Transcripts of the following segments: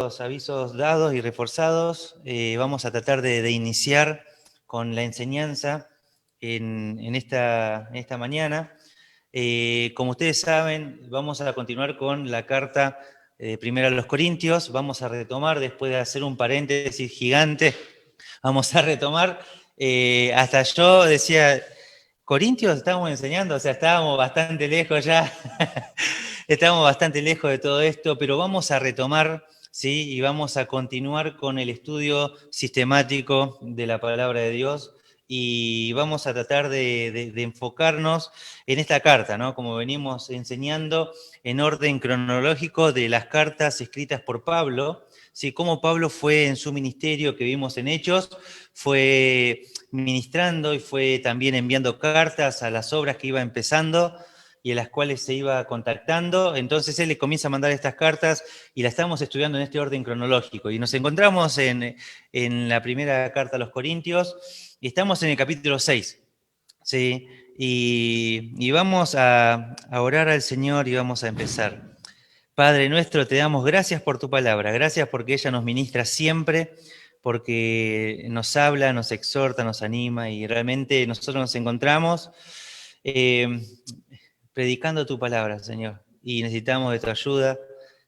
los avisos dados y reforzados, vamos a tratar de iniciar con la enseñanza en esta mañana. Como ustedes saben, vamos a continuar con la carta primera a los Corintios. Vamos a retomar, después de hacer un paréntesis gigante, vamos a retomar. Hasta yo decía, Corintios estábamos enseñando, o sea, estábamos bastante lejos ya. Estamos bastante lejos de todo esto, pero vamos a retomar, ¿sí? Y vamos a continuar con el estudio sistemático de la palabra de Dios y vamos a tratar de enfocarnos en esta carta, ¿no? Como venimos enseñando, en orden cronológico de las cartas escritas por Pablo, ¿sí? Cómo Pablo fue en su ministerio que vimos en Hechos, fue ministrando y fue también enviando cartas a las obras que iba empezando y en las cuales se iba contactando. Entonces él le comienza a mandar estas cartas y las estamos estudiando en este orden cronológico. Y nos encontramos en la primera carta a los Corintios y estamos en el capítulo 6. ¿Sí? Y vamos a orar al Señor y vamos a empezar. Padre nuestro, te damos gracias por tu palabra, gracias porque ella nos ministra siempre, porque nos habla, nos exhorta, nos anima y realmente nosotros nos encontramos predicando tu palabra, Señor, y necesitamos de tu ayuda,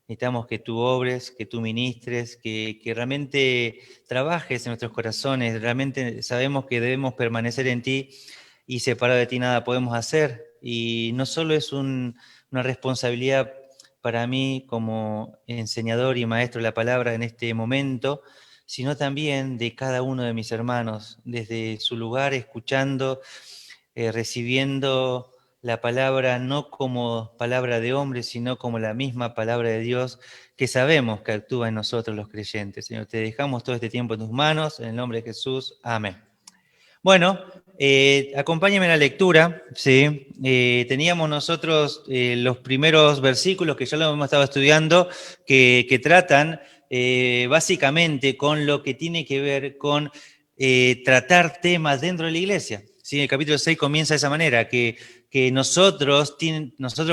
necesitamos que tú obres, que tú ministres, que realmente trabajes en nuestros corazones, realmente sabemos que debemos permanecer en ti y separado de ti nada podemos hacer, y no solo es una responsabilidad para mí como enseñador y maestro de la palabra en este momento, sino también de cada uno de mis hermanos, desde su lugar, escuchando, recibiendo la palabra no como palabra de hombre, sino como la misma palabra de Dios que sabemos que actúa en nosotros los creyentes. Señor, te dejamos todo este tiempo en tus manos, en el nombre de Jesús. Amén. Bueno, acompáñenme en la lectura. ¿Sí? Teníamos nosotros los primeros versículos que ya lo hemos estado estudiando, que tratan básicamente con lo que tiene que ver con tratar temas dentro de la iglesia. ¿Sí? El capítulo 6 comienza de esa manera, que nosotros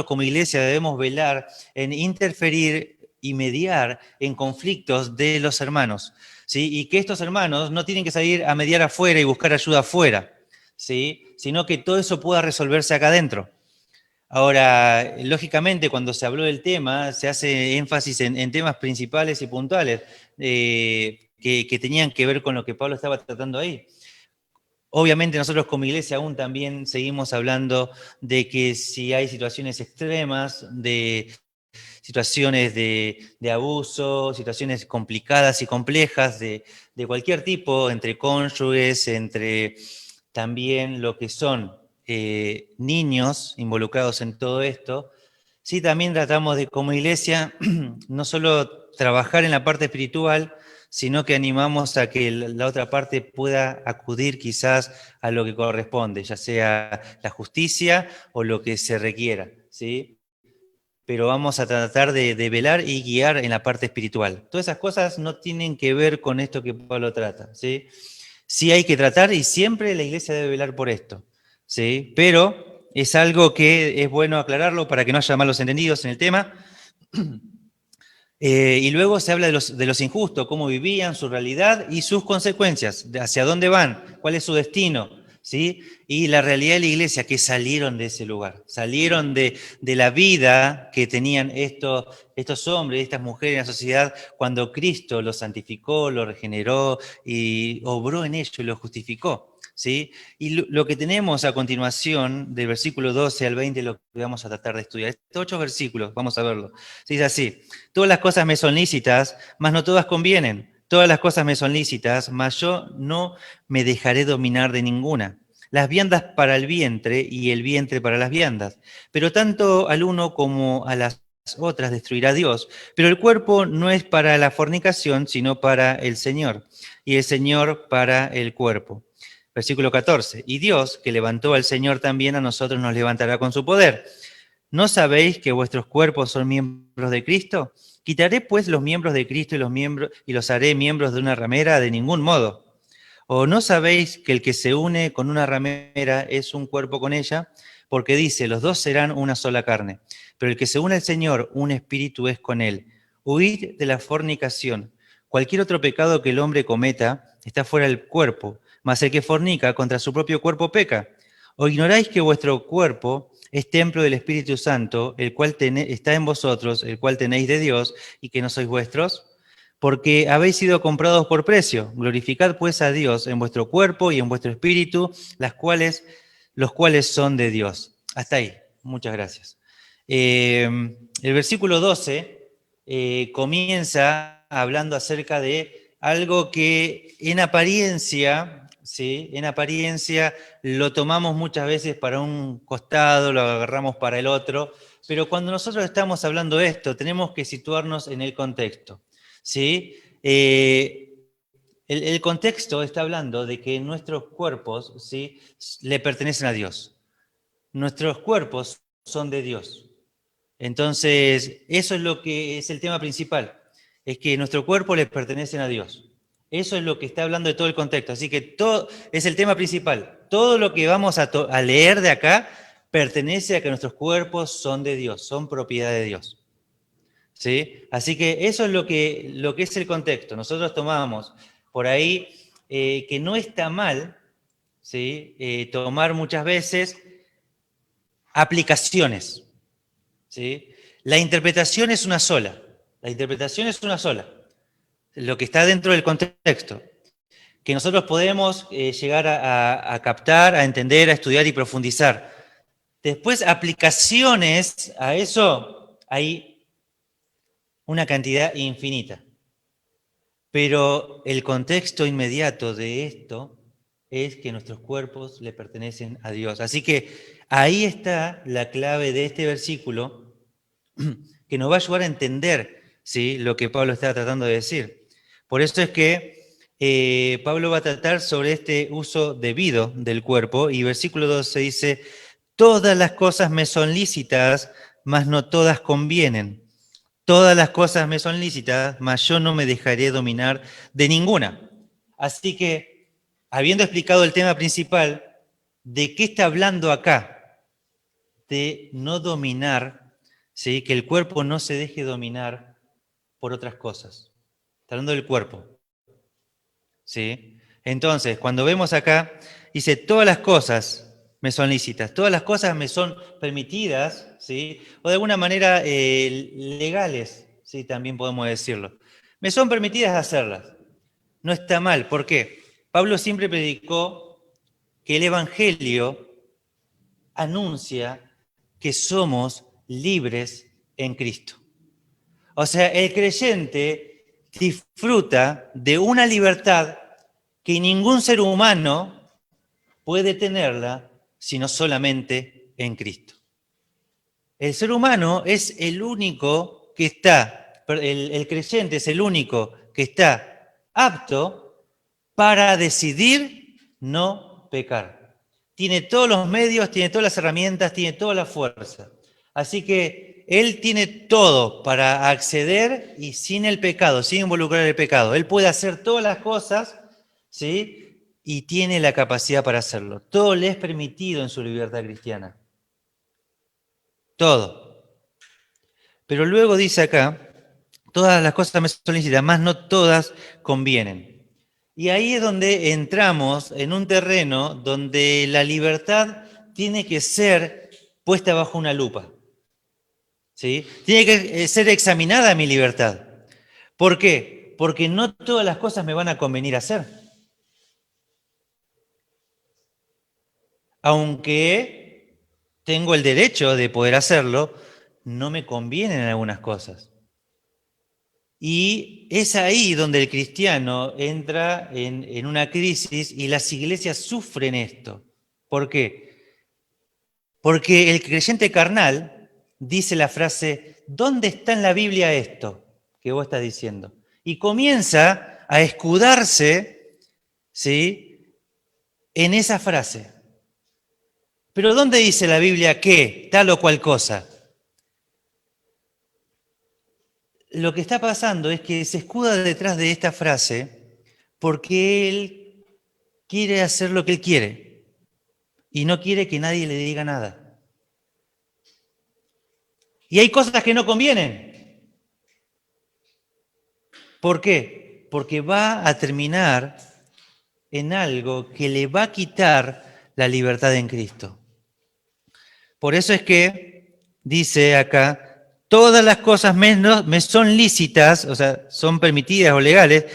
como iglesia debemos velar en interferir y mediar en conflictos de los hermanos. ¿Sí? Y que estos hermanos no tienen que salir a mediar afuera y buscar ayuda afuera, ¿sí? Sino que todo eso pueda resolverse acá adentro. Ahora, lógicamente, cuando se habló del tema, se hace énfasis en temas principales y puntuales que tenían que ver con lo que Pablo estaba tratando ahí. Obviamente nosotros como iglesia aún también seguimos hablando de que si hay situaciones extremas, de situaciones de abuso, situaciones complicadas y complejas de cualquier tipo, entre cónyuges, entre también lo que son niños involucrados en todo esto, sí también tratamos de, como iglesia, no solo trabajar en la parte espiritual, sino que animamos a que la otra parte pueda acudir quizás a lo que corresponde, ya sea la justicia o lo que se requiera, ¿sí? Pero vamos a tratar de velar y guiar en la parte espiritual. Todas esas cosas no tienen que ver con esto que Pablo trata, ¿sí? Sí hay que tratar y siempre la iglesia debe velar por esto, ¿sí? Pero es algo que es bueno aclararlo para que no haya malos entendidos en el tema. Y luego se habla de los injustos, cómo vivían, su realidad y sus consecuencias, hacia dónde van, cuál es su destino, ¿sí? Y la realidad de la iglesia, que salieron de ese lugar, salieron de la vida que tenían estos hombres, estas mujeres en la sociedad, cuando Cristo los santificó, los regeneró y obró en ellos y los justificó. ¿Sí? Y lo que tenemos a continuación, del versículo 12 al 20, lo que vamos a tratar de estudiar. Estos 8 versículos, vamos a verlo. Se dice así: todas las cosas me son lícitas, mas no todas convienen. Todas las cosas me son lícitas, mas yo no me dejaré dominar de ninguna. Las viandas para el vientre y el vientre para las viandas. Pero tanto al uno como a las otras destruirá Dios. Pero el cuerpo no es para la fornicación, sino para el Señor, y el Señor para el cuerpo. Versículo 14. Y Dios, que levantó al Señor, también a nosotros nos levantará con su poder. ¿No sabéis que vuestros cuerpos son miembros de Cristo? ¿Quitaré pues los miembros de Cristo y los haré miembros de una ramera? De ningún modo. ¿O no sabéis que el que se une con una ramera es un cuerpo con ella? Porque dice, los dos serán una sola carne. Pero el que se une al Señor, un espíritu es con él. Huid de la fornicación. Cualquier otro pecado que el hombre cometa está fuera del cuerpo, mas el que fornica contra su propio cuerpo peca. ¿O ignoráis que vuestro cuerpo es templo del Espíritu Santo, el cual está en vosotros, el cual tenéis de Dios, y que no sois vuestros? Porque habéis sido comprados por precio. Glorificad pues a Dios en vuestro cuerpo y en vuestro espíritu, los cuales son de Dios. Hasta ahí. Muchas gracias. El versículo 12 comienza hablando acerca de algo que en apariencia, ¿sí? En apariencia lo tomamos muchas veces para un costado, lo agarramos para el otro, pero cuando nosotros estamos hablando de esto, tenemos que situarnos en el contexto, ¿sí? El contexto está hablando de que nuestros cuerpos, ¿sí? Le pertenecen a Dios. Nuestros cuerpos son de Dios. Entonces, eso es lo que es el tema principal, es que nuestro cuerpo le pertenecen a Dios. Eso es lo que está hablando de todo el contexto. Así que todo es el tema principal. Todo lo que vamos a leer de acá pertenece a que nuestros cuerpos son de Dios, son propiedad de Dios. ¿Sí? Así que eso es lo que es el contexto. Nosotros tomamos por ahí que no está mal, ¿sí? Tomar muchas veces aplicaciones. ¿Sí? La interpretación es una sola. La interpretación es una sola. Lo que está dentro del contexto. Que nosotros podemos llegar a captar, a entender, a estudiar y profundizar. Después, aplicaciones a eso hay una cantidad infinita. Pero el contexto inmediato de esto es que nuestros cuerpos le pertenecen a Dios. Así que ahí está la clave de este versículo que nos va a ayudar a entender, ¿sí?, lo que Pablo está tratando de decir. Por eso es que Pablo va a tratar sobre este uso debido del cuerpo y versículo 12 dice, todas las cosas me son lícitas, mas no todas convienen. Todas las cosas me son lícitas, mas yo no me dejaré dominar de ninguna. Así que, habiendo explicado el tema principal, ¿de qué está hablando acá? De no dominar, ¿sí?, que el cuerpo no se deje dominar por otras cosas. Está hablando del cuerpo. ¿Sí? Entonces, cuando vemos acá, dice, todas las cosas me son lícitas, todas las cosas me son permitidas, ¿sí?, o de alguna manera legales, ¿sí?, también podemos decirlo. Me son permitidas hacerlas. No está mal. ¿Por qué? Pablo siempre predicó que el Evangelio anuncia que somos libres en Cristo. O sea, el creyente disfruta de una libertad que ningún ser humano puede tenerla sino solamente en Cristo. El ser humano es el único que está, el creyente es el único que está apto para decidir no pecar. Tiene todos los medios, tiene todas las herramientas, tiene toda la fuerza. Así que él tiene todo para acceder y sin el pecado, sin involucrar el pecado. Él puede hacer todas las cosas, ¿sí?, y tiene la capacidad para hacerlo. Todo le es permitido en su libertad cristiana. Todo. Pero luego dice acá, todas las cosas me son lícitas, más no todas convienen. Y ahí es donde entramos en un terreno donde la libertad tiene que ser puesta bajo una lupa. ¿Sí? Tiene que ser examinada mi libertad. ¿Por qué? Porque no todas las cosas me van a convenir hacer. Aunque tengo el derecho de poder hacerlo, no me convienen algunas cosas. Y es ahí donde el cristiano entra en una crisis y las iglesias sufren esto. ¿Por qué? Porque el creyente carnal dice la frase, ¿dónde está en la Biblia esto que vos estás diciendo? Y comienza a escudarse, ¿sí?, en esa frase. Pero ¿dónde dice la Biblia qué? Tal o cual cosa. Lo que está pasando es que se escuda detrás de esta frase porque él quiere hacer lo que él quiere y no quiere que nadie le diga nada. Y hay cosas que no convienen. ¿Por qué? Porque va a terminar en algo que le va a quitar la libertad en Cristo. Por eso es que dice acá, todas las cosas me son lícitas, o sea, son permitidas o legales,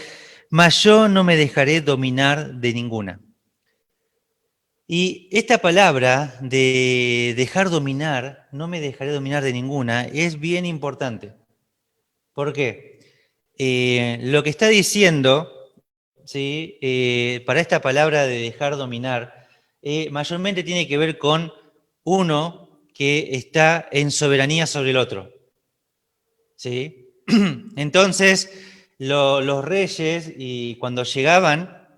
mas yo no me dejaré dominar de ninguna. Y esta palabra de dejar dominar, no me dejaré dominar de ninguna, es bien importante. ¿Por qué? Lo que está diciendo, ¿sí? Para esta palabra de dejar dominar, mayormente tiene que ver con uno que está en soberanía sobre el otro. ¿Sí? Entonces, los reyes, y cuando llegaban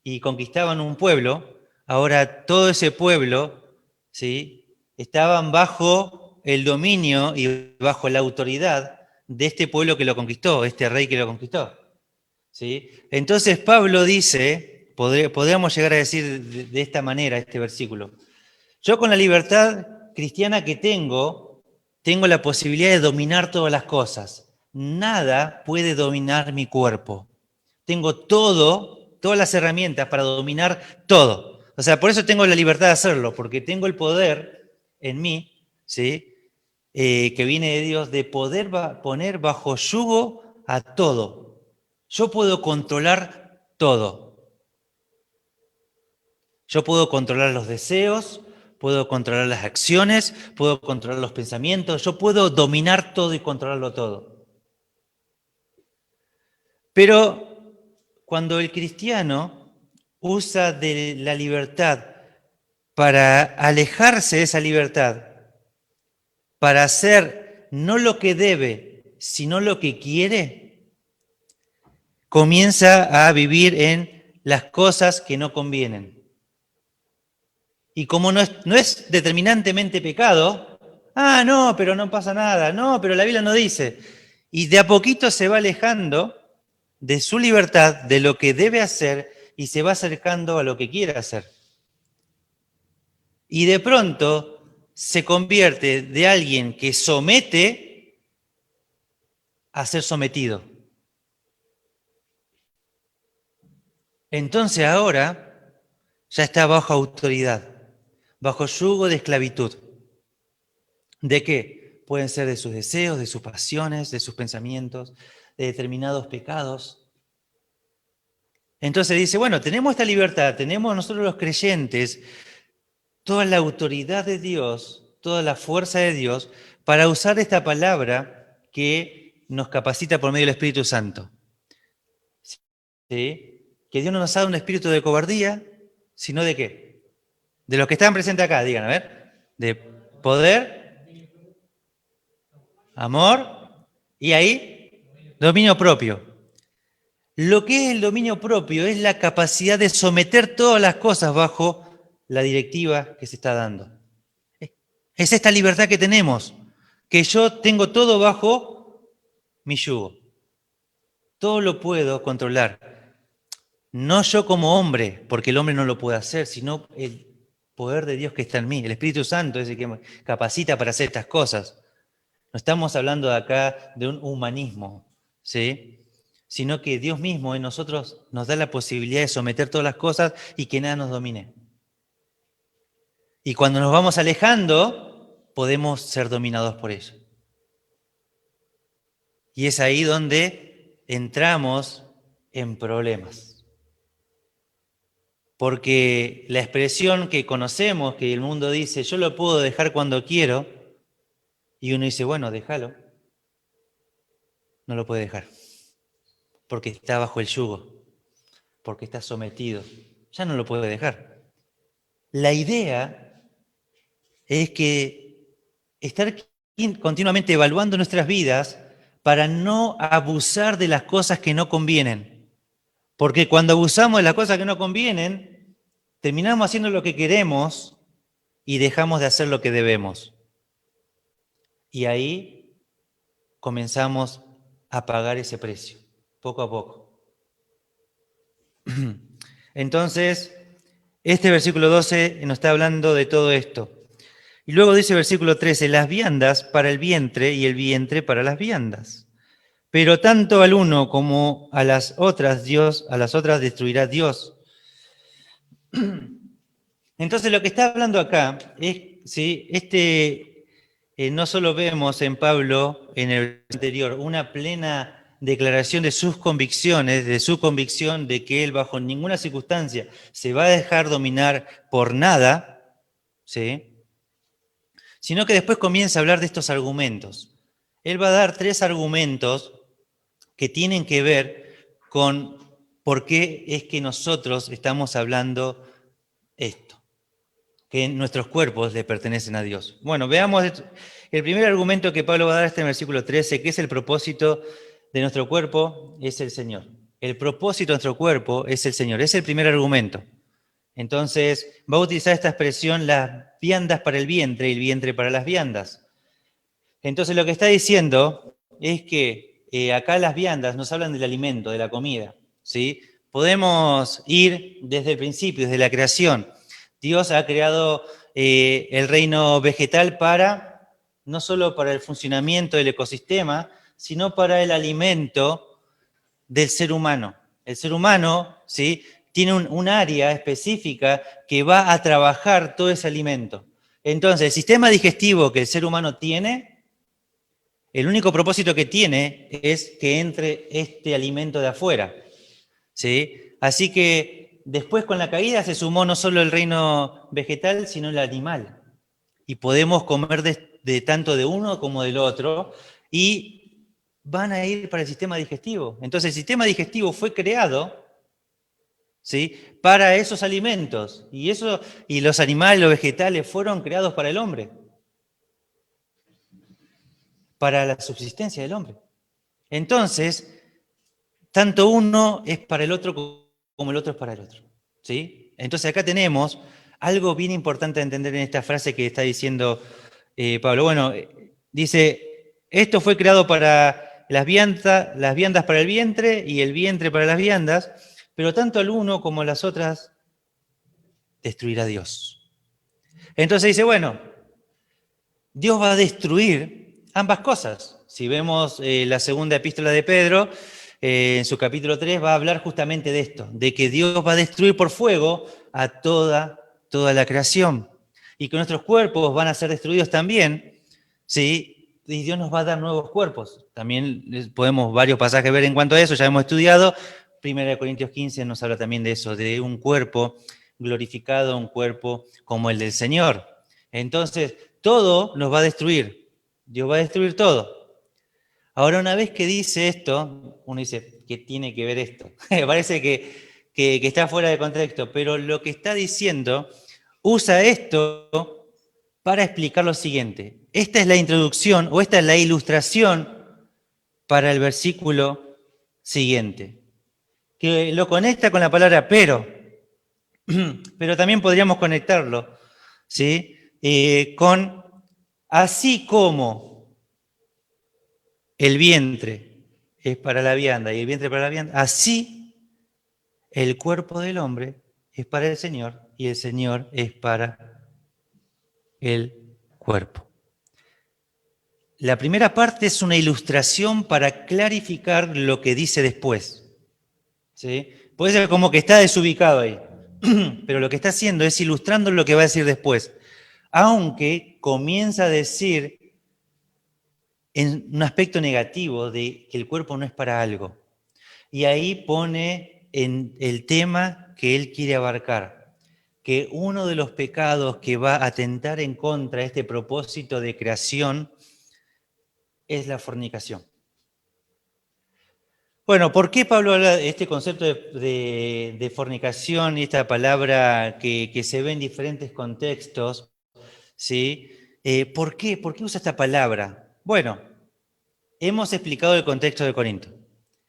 y conquistaban un pueblo, ahora todo ese pueblo, ¿sí? Estaban bajo el dominio y bajo la autoridad de este pueblo que lo conquistó, este rey que lo conquistó. ¿Sí? Entonces Pablo dice, podríamos llegar a decir de esta manera este versículo, yo con la libertad cristiana que tengo la posibilidad de dominar todas las cosas. Nada puede dominar mi cuerpo. Tengo todas las herramientas para dominar todo. O sea, por eso tengo la libertad de hacerlo, porque tengo el poder en mí, ¿sí? Que viene de Dios, de poder poner bajo yugo a todo. Yo puedo controlar todo. Yo puedo controlar los deseos, puedo controlar las acciones, puedo controlar los pensamientos, yo puedo dominar todo y controlarlo todo. Pero cuando el cristiano usa de la libertad para alejarse de esa libertad, para hacer no lo que debe, sino lo que quiere, comienza a vivir en las cosas que no convienen. Y como no es determinantemente pecado, no, pero no pasa nada, no, pero la Biblia no dice. Y de a poquito se va alejando de su libertad, de lo que debe hacer, y se va acercando a lo que quiere hacer. Y de pronto se convierte de alguien que somete a ser sometido. Entonces ahora ya está bajo autoridad, bajo yugo de esclavitud. ¿De qué? Pueden ser de sus deseos, de sus pasiones, de sus pensamientos, de determinados pecados. Entonces dice, bueno, tenemos esta libertad, tenemos nosotros los creyentes toda la autoridad de Dios, toda la fuerza de Dios para usar esta palabra que nos capacita por medio del Espíritu Santo. ¿Sí? Que Dios no nos ha dado un espíritu de cobardía, sino de qué? De los que están presentes acá, digan, a ver, de poder, amor y ahí, dominio propio. Lo que es el dominio propio es la capacidad de someter todas las cosas bajo la directiva que se está dando. Es esta libertad que tenemos, que yo tengo todo bajo mi yugo. Todo lo puedo controlar. No yo como hombre, porque el hombre no lo puede hacer, sino el poder de Dios que está en mí. El Espíritu Santo es el que me capacita para hacer estas cosas. No estamos hablando de acá de un humanismo, ¿sí? Sino que Dios mismo en nosotros nos da la posibilidad de someter todas las cosas y que nada nos domine. Y cuando nos vamos alejando, podemos ser dominados por ello. Y es ahí donde entramos en problemas. Porque la expresión que conocemos, que el mundo dice, yo lo puedo dejar cuando quiero, y uno dice, bueno, déjalo. No lo puede dejar. Porque está bajo el yugo, porque está sometido. Ya no lo puede dejar. La idea es que estar continuamente evaluando nuestras vidas para no abusar de las cosas que no convienen. Porque cuando abusamos de las cosas que no convienen, terminamos haciendo lo que queremos y dejamos de hacer lo que debemos. Y ahí comenzamos a pagar ese precio, poco a poco. Entonces, este versículo 12 nos está hablando de todo esto. Y luego dice el versículo 13, las viandas para el vientre y el vientre para las viandas, Pero tanto al uno como a las otras destruirá Dios. Entonces lo que está hablando acá es, ¿sí? No solo vemos en Pablo, en el anterior, una plena declaración de sus convicciones, de su convicción de que él bajo ninguna circunstancia se va a dejar dominar por nada, ¿sí? Sino que después comienza a hablar de estos argumentos. Él va a dar 3 argumentos que tienen que ver con por qué es que nosotros estamos hablando esto, que nuestros cuerpos le pertenecen a Dios. Bueno, veamos el primer argumento que Pablo va a dar en el versículo 13, que es el propósito de nuestro cuerpo, es el Señor. El propósito de nuestro cuerpo es el Señor, es el primer argumento. Entonces, va a utilizar esta expresión, las viandas para el vientre y el vientre para las viandas. Entonces, lo que está diciendo es que acá las viandas nos hablan del alimento, de la comida, ¿sí? Podemos ir desde el principio, desde la creación. Dios ha creado el reino vegetal no solo para el funcionamiento del ecosistema, sino para el alimento del ser humano. El ser humano, ¿sí? Tiene un área específica que va a trabajar todo ese alimento. Entonces, el sistema digestivo que el ser humano tiene, el único propósito que tiene es que entre este alimento de afuera, ¿sí? Así que después con la caída se sumó no solo el reino vegetal, sino el animal. Y podemos comer de tanto de uno como del otro y van a ir para el sistema digestivo. Entonces el sistema digestivo fue creado, ¿sí?, para esos alimentos. Y los animales, los vegetales fueron creados para el hombre, para la subsistencia del hombre. Entonces, tanto uno es para el otro como el otro es para el otro, ¿sí? Entonces acá tenemos algo bien importante a entender en esta frase que está diciendo Pablo. Bueno, dice, esto fue creado para las viandas para el vientre y el vientre para las viandas, pero tanto al uno como a las otras destruirá Dios. Entonces dice, bueno, Dios va a destruir ambas cosas. Si vemos la segunda epístola de Pedro, en su capítulo 3 va a hablar justamente de esto, de que Dios va a destruir por fuego a toda la creación y que nuestros cuerpos van a ser destruidos también, ¿sí? Y Dios nos va a dar nuevos cuerpos. También podemos varios pasajes ver en cuanto a eso, ya hemos estudiado. 1 Corintios 15 nos habla también de eso, de un cuerpo glorificado, un cuerpo como el del Señor. Entonces, todo nos va a destruir. Dios va a destruir todo. Ahora, una vez que dice esto, uno dice, ¿qué tiene que ver esto? Parece que está fuera de contexto, pero lo que está diciendo usa esto para explicar lo siguiente. Esta es la introducción o esta es la ilustración para el versículo siguiente, que lo conecta con la palabra pero también podríamos conectarlo, ¿sí? Con así como el vientre es para la vianda y el vientre para la vianda, así el cuerpo del hombre es para el Señor y el Señor es para el cuerpo. La primera parte es una ilustración para clarificar lo que dice después, ¿sí? Puede ser como que está desubicado ahí, pero lo que está haciendo es ilustrando lo que va a decir después, aunque comienza a decir en un aspecto negativo de que el cuerpo no es para algo. Y ahí pone en el tema que él quiere abarcar, que uno de los pecados que va a atentar en contra de este propósito de creación es la fornicación. Bueno, ¿por qué Pablo habla de este concepto de fornicación y esta palabra que se ve en diferentes contextos? ¿Sí? ¿Por qué? ¿Por qué usa esta palabra? Bueno, hemos explicado el contexto de Corinto.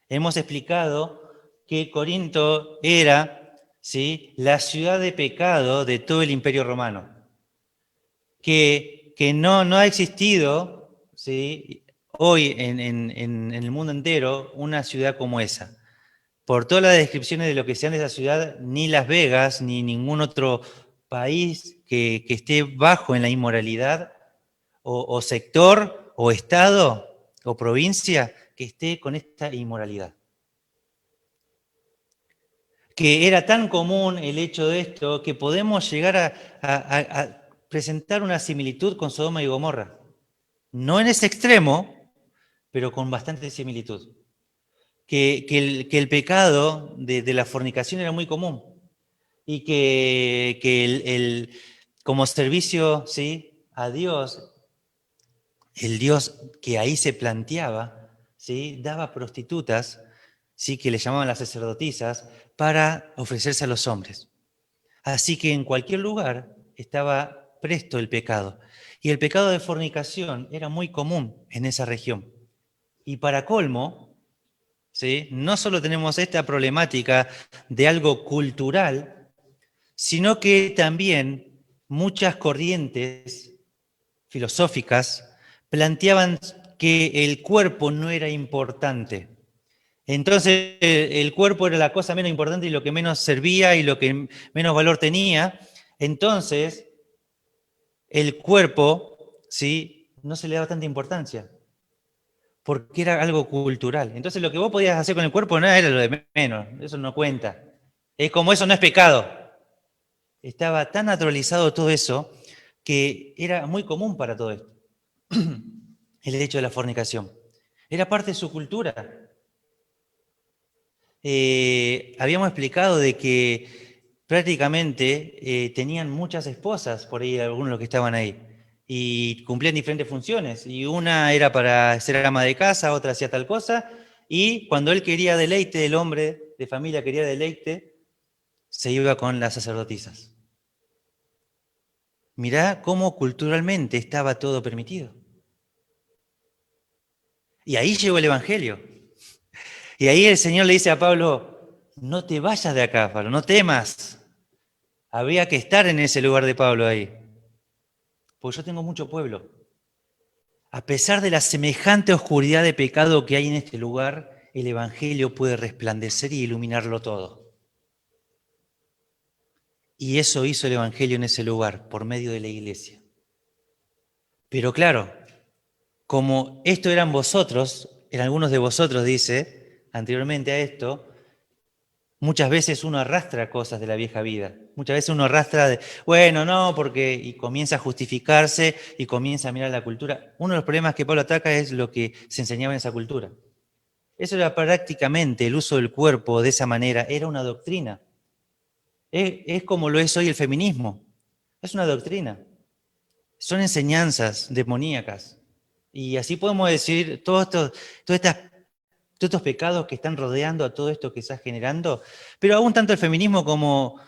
Hemos explicado que Corinto era, ¿sí?, la ciudad de pecado de todo el Imperio Romano. Que no ha existido, ¿sí?, hoy en el mundo entero una ciudad como esa. Por todas las descripciones de lo que sean de esa ciudad, ni Las Vegas, ni ningún otro país que esté bajo en la inmoralidad, o sector, o estado, o provincia, que esté con esta inmoralidad. Que era tan común el hecho de esto que podemos llegar a presentar una similitud con Sodoma y Gomorra. No en ese extremo, pero con bastante similitud. Que el pecado de la fornicación era muy común y que como servicio, ¿sí?, a Dios, el Dios que ahí se planteaba, ¿sí?, daba prostitutas, ¿sí?, que le llamaban las sacerdotisas, para ofrecerse a los hombres. Así que en cualquier lugar estaba presto el pecado. Y el pecado de fornicación era muy común en esa región. Y para colmo, ¿sí?, no solo tenemos esta problemática de algo cultural, sino que también muchas corrientes filosóficas planteaban que el cuerpo no era importante. Entonces el cuerpo era la cosa menos importante y lo que menos servía y lo que menos valor tenía. Entonces el cuerpo, ¿sí?, no se le daba tanta importancia, porque era algo cultural. Entonces lo que vos podías hacer con el cuerpo no era lo de menos, eso no cuenta. Es como eso no es pecado. Estaba tan naturalizado todo eso que era muy común para todo esto, el hecho de la fornicación. Era parte de su cultura. Habíamos explicado de que prácticamente tenían muchas esposas, por ahí algunos de los que estaban ahí, y cumplían diferentes funciones. Y una era para ser ama de casa, otra hacía tal cosa, y cuando él quería deleite, el hombre de familia quería deleite, se iba con las sacerdotisas. Mirá cómo culturalmente estaba todo permitido. Y ahí llegó el Evangelio. Y ahí el Señor le dice a Pablo, no te vayas de acá, Pablo, no temas. Había que estar en ese lugar de Pablo ahí. Porque yo tengo mucho pueblo. A pesar de la semejante oscuridad de pecado que hay en este lugar, el Evangelio puede resplandecer y iluminarlo todo. Y eso hizo el Evangelio en ese lugar, por medio de la iglesia. Pero claro, como esto eran vosotros, en algunos de vosotros dice, anteriormente a esto, muchas veces uno arrastra cosas de la vieja vida. Muchas veces uno arrastra de, bueno, no, porque, y comienza a justificarse y comienza a mirar la cultura. Uno de los problemas que Pablo ataca es lo que se enseñaba en esa cultura. Eso era prácticamente el uso del cuerpo de esa manera, era una doctrina. Es como lo es hoy el feminismo. Es una doctrina. Son enseñanzas demoníacas. Y así podemos decir todos estos pecados que están rodeando a todo esto que está generando, pero aún tanto el feminismo como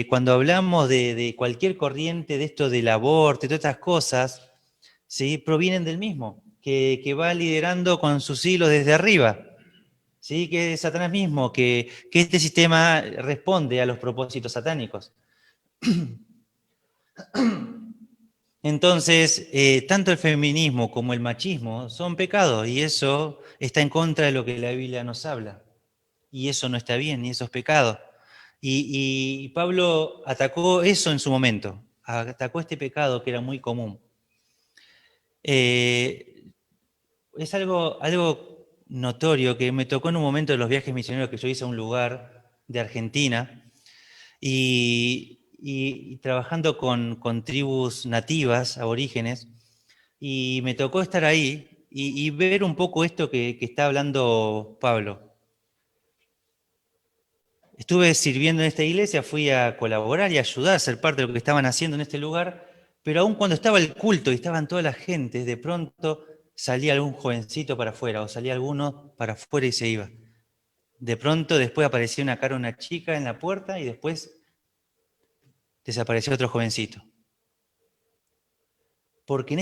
cuando hablamos de cualquier corriente de esto del aborto y todas estas cosas, ¿sí?, provienen del mismo, que va liderando con sus hilos desde arriba, ¿sí?, que es Satanás mismo, que este sistema responde a los propósitos satánicos. Entonces, tanto el feminismo como el machismo son pecados y eso está en contra de lo que la Biblia nos habla. Y eso no está bien, y eso es pecado. Y Pablo atacó eso en su momento, atacó este pecado que era muy común. Es algo notorio que me tocó en un momento de los viajes misioneros que yo hice a un lugar de Argentina y trabajando con tribus nativas, aborígenes, y me tocó estar ahí y ver un poco esto que está hablando Pablo. Estuve sirviendo en esta iglesia, fui a colaborar y ayudar a ser parte de lo que estaban haciendo en este lugar, pero aún cuando estaba el culto y estaban todas las gentes, de pronto salía algún jovencito para afuera o salía alguno para afuera y se iba. De pronto después aparecía una cara de una chica en la puerta y después desapareció otro jovencito. Porque en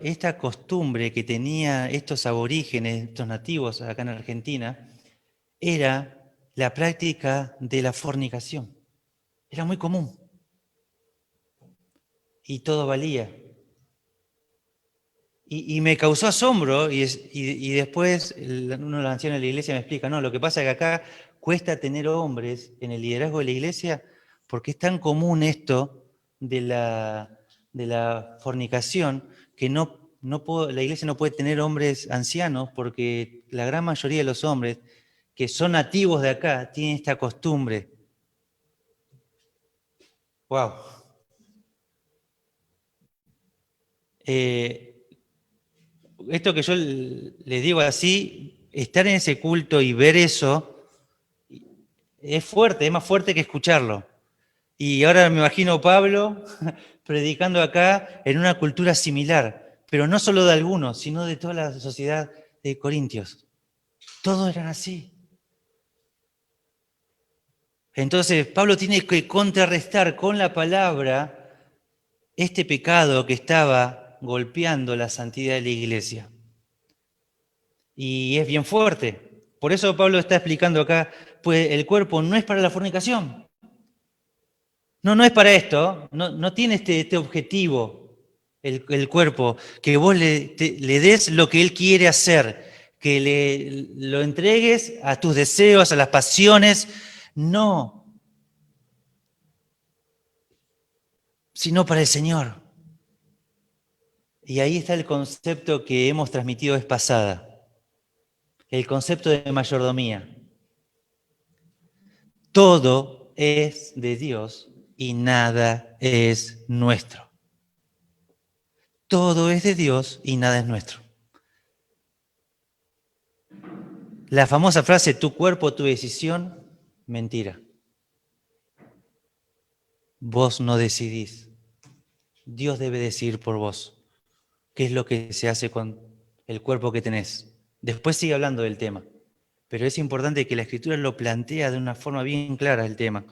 esta costumbre que tenían estos aborígenes, estos nativos acá en Argentina, era la práctica de la fornicación. Era muy común. Y todo valía. Y me causó asombro y después uno de los ancianos de la iglesia me explica, no, lo que pasa es que acá cuesta tener hombres en el liderazgo de la iglesia porque es tan común esto de la fornicación que no la iglesia no puede tener hombres ancianos porque la gran mayoría de los hombres que son nativos de acá tienen esta costumbre. Wow. Esto que yo les digo así, estar en ese culto y ver eso es fuerte, es más fuerte que escucharlo. Y ahora me imagino a Pablo predicando acá en una cultura similar, pero no solo de algunos, sino de toda la sociedad de Corintios. Todos eran así. Entonces Pablo tiene que contrarrestar con la palabra este pecado que estaba golpeando la santidad de la iglesia. Y es bien fuerte. Por eso Pablo está explicando acá, pues el cuerpo no es para la fornicación. No es para esto, no tiene este objetivo el cuerpo, que vos le des lo que él quiere hacer, que lo entregues a tus deseos, a las pasiones, no, sino para el Señor. Y ahí está el concepto que hemos transmitido vez pasada, el concepto de mayordomía. Todo es de Dios y nada es nuestro. Todo es de Dios y nada es nuestro. La famosa frase, tu cuerpo, tu decisión, mentira. Vos no decidís. Dios debe decidir por vos qué es lo que se hace con el cuerpo que tenés. Después sigue hablando del tema, pero es importante que la Escritura lo plantea de una forma bien clara el tema.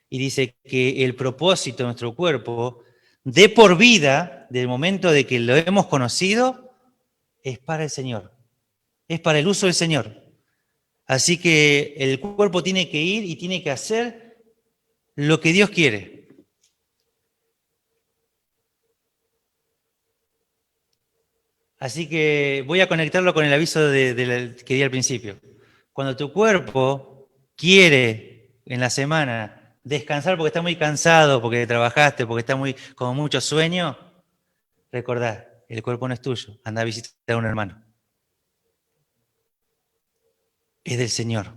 Y dice que el propósito de nuestro cuerpo, de por vida, del momento de que lo hemos conocido, es para el Señor, es para el uso del Señor. Así que el cuerpo tiene que ir y tiene que hacer lo que Dios quiere. Así que voy a conectarlo con el aviso que di al principio. Cuando tu cuerpo quiere en la semana descansar porque está muy cansado, porque trabajaste, porque está con mucho sueño, recordá, el cuerpo no es tuyo, anda a visitar a un hermano. Es del Señor.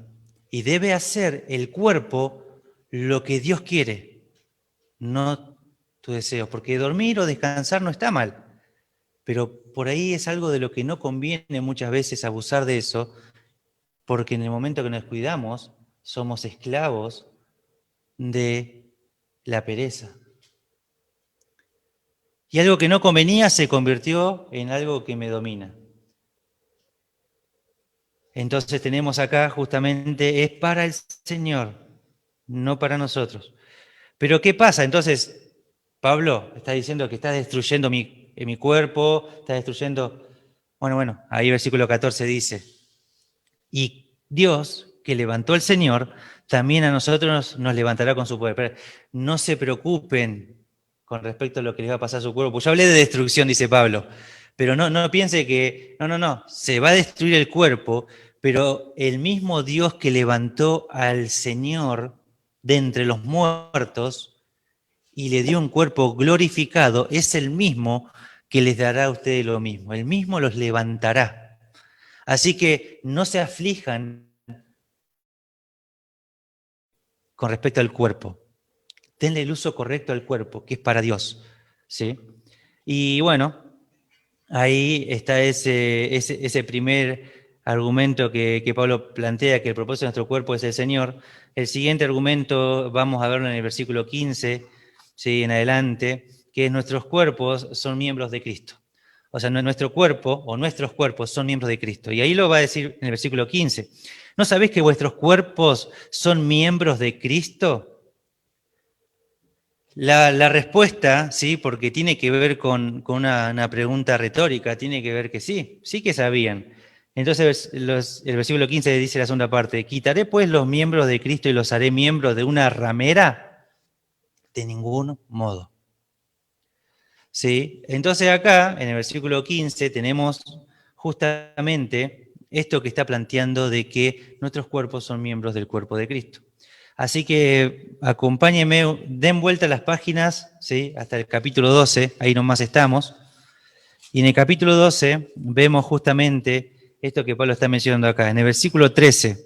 Y debe hacer el cuerpo lo que Dios quiere, no tu deseo, porque dormir o descansar no está mal, pero por ahí es algo de lo que no conviene muchas veces abusar de eso, porque en el momento que nos cuidamos somos esclavos de la pereza. Y algo que no convenía se convirtió en algo que me domina. Entonces tenemos acá justamente, es para el Señor, no para nosotros. Pero ¿qué pasa? Entonces, Pablo está diciendo que está destruyendo mi cuerpo, está destruyendo... Bueno, ahí versículo 14 dice, y Dios, que levantó al Señor, también a nosotros nos levantará con su poder. Pero no se preocupen con respecto a lo que les va a pasar a su cuerpo. Pues yo hablé de destrucción, dice Pablo, pero no piense que, no, se va a destruir el cuerpo, pero el mismo Dios que levantó al Señor de entre los muertos y le dio un cuerpo glorificado, es el mismo que les dará a ustedes lo mismo. El mismo los levantará. Así que no se aflijan con respecto al cuerpo. Denle el uso correcto al cuerpo, que es para Dios. ¿Sí? Y bueno, ahí está ese primer argumento que Pablo plantea, que el propósito de nuestro cuerpo es el Señor. El siguiente argumento, vamos a verlo en el versículo 15, ¿sí? En adelante, que nuestros cuerpos son miembros de Cristo. O sea, nuestro cuerpo o nuestros cuerpos son miembros de Cristo. Y ahí lo va a decir en el versículo 15. ¿No sabéis que vuestros cuerpos son miembros de Cristo? La respuesta, sí, porque tiene que ver con una pregunta retórica, tiene que ver que sí que sabían. Entonces el versículo 15 dice la segunda parte, ¿quitaré pues los miembros de Cristo y los haré miembros de una ramera? De ningún modo. ¿Sí? Entonces acá, en el versículo 15, tenemos justamente esto que está planteando de que nuestros cuerpos son miembros del cuerpo de Cristo. Así que acompáñenme, den vuelta a las páginas, ¿sí? Hasta el capítulo 12, ahí nomás estamos. Y en el capítulo 12 vemos justamente esto que Pablo está mencionando acá, en el versículo 13,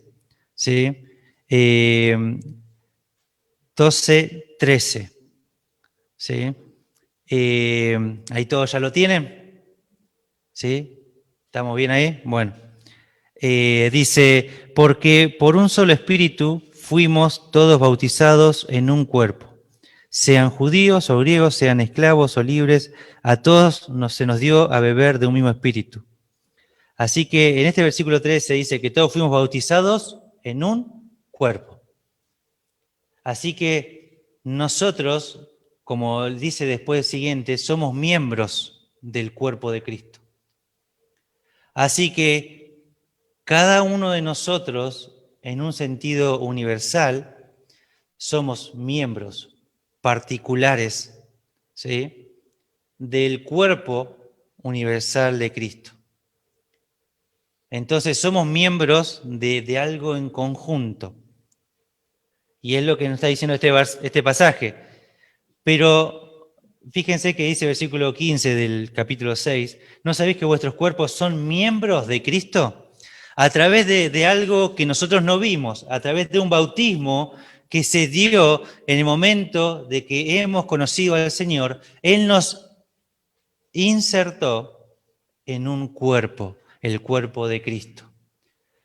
¿sí? 12, 13, ¿sí? Ahí todos ya lo tienen, ¿sí? ¿Estamos bien ahí? Bueno. Dice, porque por un solo espíritu fuimos todos bautizados en un cuerpo. Sean judíos o griegos, sean esclavos o libres, a todos se nos dio a beber de un mismo espíritu. Así que en este versículo 13 dice que todos fuimos bautizados en un cuerpo. Así que nosotros, como dice después siguiente, somos miembros del cuerpo de Cristo. Así que cada uno de nosotros, en un sentido universal, somos miembros particulares, ¿sí?, del cuerpo universal de Cristo. Entonces somos miembros de algo en conjunto. Y es lo que nos está diciendo este pasaje. Pero fíjense que dice el versículo 15 del capítulo 6, ¿no sabéis que vuestros cuerpos son miembros de Cristo? A través de algo que nosotros no vimos, a través de un bautismo que se dio en el momento de que hemos conocido al Señor, Él nos insertó en un cuerpo, el cuerpo de Cristo.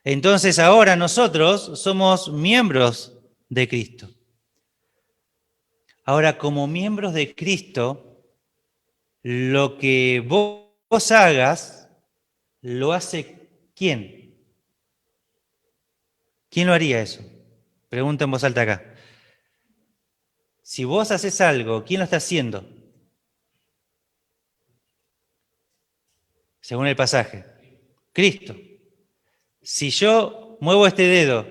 Entonces ahora nosotros somos miembros de Cristo. Ahora, como miembros de Cristo, lo que vos hagas, lo hace ¿quién? ¿Quién lo haría eso? Pregunta en voz alta acá. Si vos haces algo, ¿quién lo está haciendo? Según el pasaje. Cristo. Si yo muevo este dedo,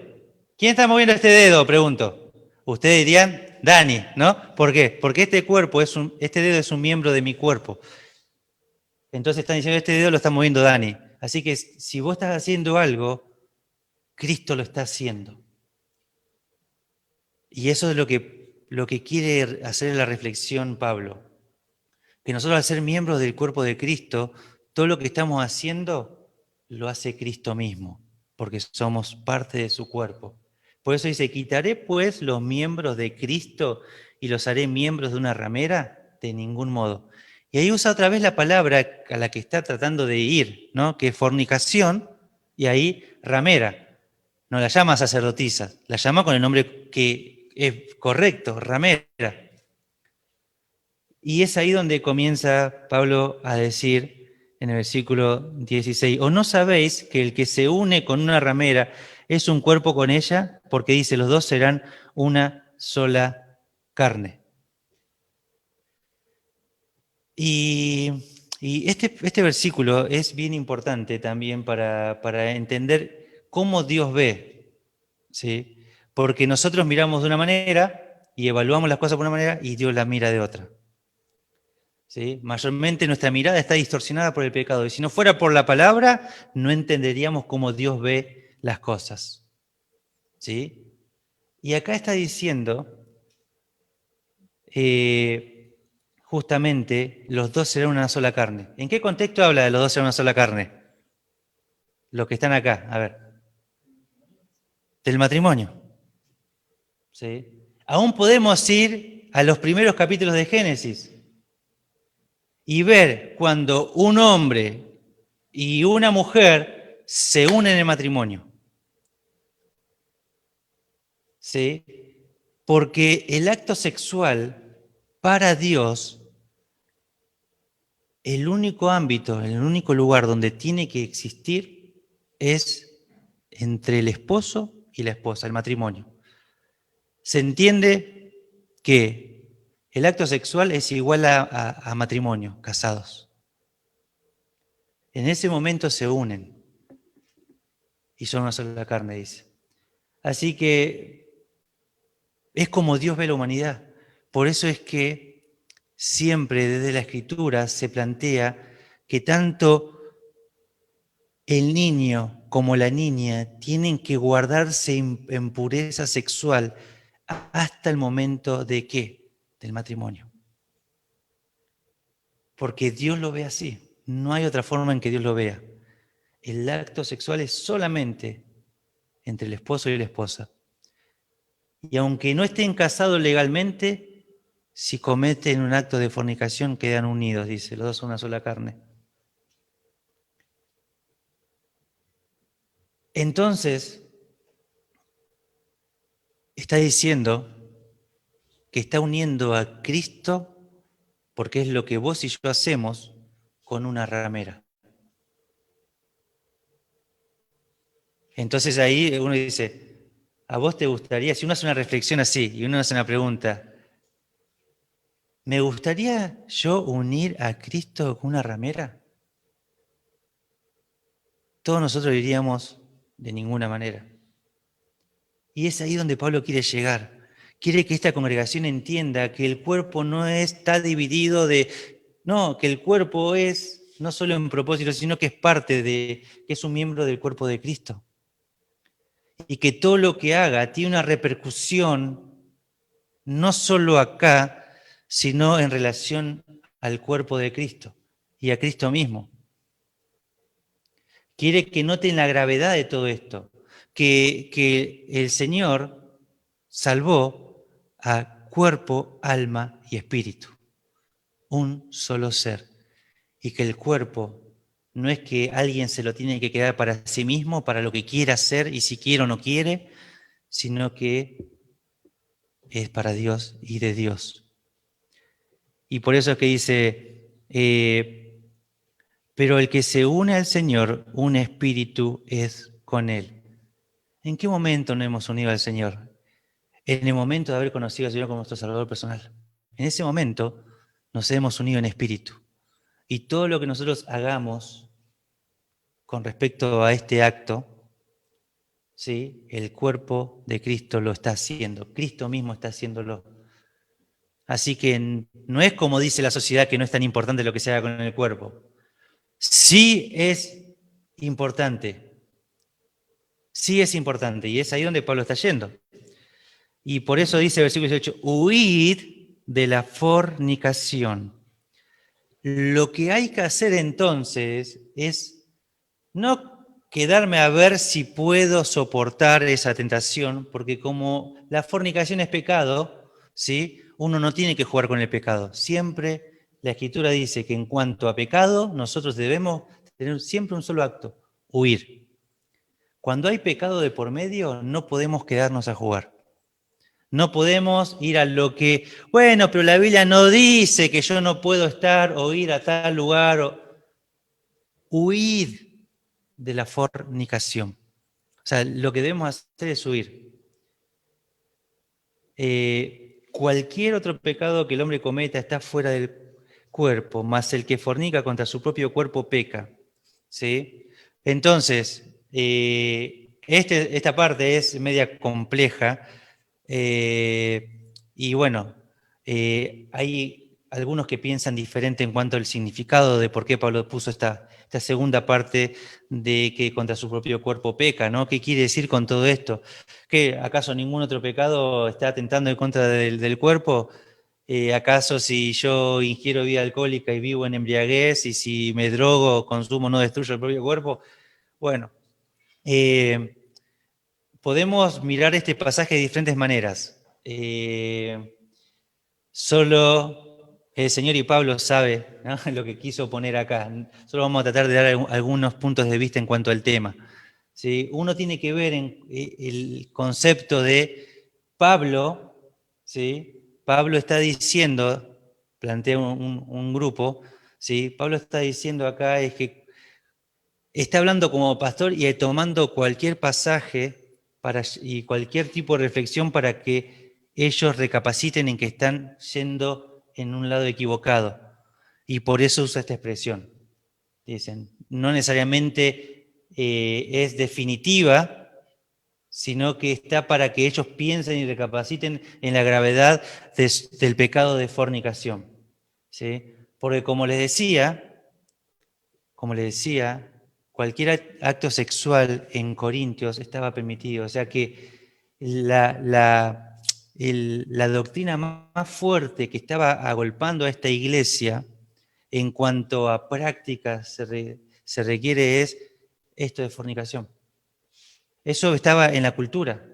¿quién está moviendo este dedo? Pregunto. Ustedes dirían, Dani, ¿no? ¿Por qué? Porque este dedo es un miembro de mi cuerpo. Entonces están diciendo, este dedo lo está moviendo Dani. Así que si vos estás haciendo algo, Cristo lo está haciendo. Y eso es lo que quiere hacer la reflexión Pablo. Que nosotros al ser miembros del cuerpo de Cristo, todo lo que estamos haciendo lo hace Cristo mismo, porque somos parte de su cuerpo. Por eso dice, quitaré pues los miembros de Cristo y los haré miembros de una ramera, de ningún modo. Y ahí usa otra vez la palabra a la que está tratando de ir, ¿no? Que es fornicación, y ahí ramera. No la llama sacerdotisa, la llama con el nombre que es correcto, ramera. Y es ahí donde comienza Pablo a decir en el versículo 16, ¿o no sabéis que el que se une con una ramera es un cuerpo con ella? Porque dice, los dos serán una sola carne. Y este versículo es bien importante también para entender cómo Dios ve, ¿sí? Porque nosotros miramos de una manera y evaluamos las cosas por una manera y Dios las mira de otra. ¿Sí? Mayormente nuestra mirada está distorsionada por el pecado. Y si no fuera por la palabra, no entenderíamos cómo Dios ve las cosas. ¿Sí? Y acá está diciendo, justamente, los dos serán una sola carne. ¿En qué contexto habla de los dos serán una sola carne? Los que están acá, a ver. Del matrimonio. ¿Sí? Aún podemos ir a los primeros capítulos de Génesis y ver cuando un hombre y una mujer se unen en matrimonio. ¿Sí? Porque el acto sexual, para Dios, el único ámbito, el único lugar donde tiene que existir es entre el esposo y la esposa, el matrimonio. Se entiende que el acto sexual es igual a matrimonio, casados. En ese momento se unen y son una sola carne, dice. Así que es como Dios ve la humanidad. Por eso es que siempre desde la Escritura se plantea que tanto el niño como la niña tienen que guardarse en pureza sexual hasta el momento de ¿qué? Del matrimonio. Porque Dios lo ve así. No hay otra forma en que Dios lo vea. El acto sexual es solamente entre el esposo y la esposa. Y aunque no estén casados legalmente, si cometen un acto de fornicación quedan unidos, dice, los dos son una sola carne. Entonces, está diciendo que está uniendo a Cristo, porque es lo que vos y yo hacemos, con una ramera. Entonces ahí uno dice, ¿a vos te gustaría? Si uno hace una reflexión así y uno hace una pregunta, ¿me gustaría yo unir a Cristo con una ramera? Todos nosotros diríamos de ninguna manera. Y es ahí donde Pablo quiere llegar. Quiere que esta congregación entienda que el cuerpo no está dividido no, que el cuerpo es no solo en propósito, sino que es parte que es un miembro del cuerpo de Cristo. Y que todo lo que haga tiene una repercusión no solo acá, sino en relación al cuerpo de Cristo y a Cristo mismo. Quiere que noten la gravedad de todo esto, que el Señor salvó a cuerpo, alma y espíritu, un solo ser, y que el cuerpo no es que alguien se lo tiene que quedar para sí mismo, para lo que quiera hacer y si quiere o no quiere, sino que es para Dios y de Dios. Y por eso es que dice, pero el que se une al Señor, un espíritu es con Él. ¿En qué momento nos hemos unido al Señor? En el momento de haber conocido al Señor como nuestro Salvador personal. En ese momento nos hemos unido en espíritu. Y todo lo que nosotros hagamos con respecto a este acto, ¿sí? El cuerpo de Cristo lo está haciendo. Cristo mismo está haciéndolo. Así que no es como dice la sociedad que no es tan importante lo que se haga con el cuerpo. Sí es importante. Sí es importante. Y es ahí donde Pablo está yendo. Y por eso dice el versículo 18, huid de la fornicación. Lo que hay que hacer entonces es no quedarme a ver si puedo soportar esa tentación, porque como la fornicación es pecado, ¿sí? Uno no tiene que jugar con el pecado. Siempre la Escritura dice que en cuanto a pecado, nosotros debemos tener siempre un solo acto, huir. Cuando hay pecado de por medio, no podemos quedarnos a jugar. No podemos ir a lo que, bueno, pero la Biblia no dice que yo no puedo estar o ir a tal lugar. Huir de la fornicación. O sea, lo que debemos hacer es huir. Cualquier otro pecado que el hombre cometa está fuera del cuerpo, más el que fornica contra su propio cuerpo peca. ¿Sí? Entonces, esta parte es media compleja. Y bueno, hay algunos que piensan diferente en cuanto al significado de por qué Pablo puso esta segunda parte de que contra su propio cuerpo peca, ¿no? ¿Qué quiere decir con todo esto? ¿Que acaso ningún otro pecado está atentando en contra del cuerpo? ¿Acaso si yo ingiero bebida alcohólica y vivo en embriaguez y si me drogo o consumo no destruyo el propio cuerpo? Bueno, eh, podemos mirar este pasaje de diferentes maneras. Solo el Señor y Pablo sabe, ¿no? Lo que quiso poner acá. Solo vamos a tratar de dar algunos puntos de vista en cuanto al tema. ¿Sí? Uno tiene que ver en el concepto de Pablo, ¿sí? Pablo está diciendo, plantea un grupo, ¿sí? Pablo está diciendo acá es que está hablando como pastor y tomando cualquier pasaje y cualquier tipo de reflexión para que ellos recapaciten en que están yendo en un lado equivocado. Y por eso usa esta expresión. Dicen, no necesariamente es definitiva, sino que está para que ellos piensen y recapaciten en la gravedad del pecado de fornicación. ¿Sí? Porque como les decía, cualquier acto sexual en Corintios estaba permitido. O sea que la doctrina más fuerte que estaba agolpando a esta iglesia en cuanto a prácticas se requiere es esto de fornicación. Eso estaba en la cultura.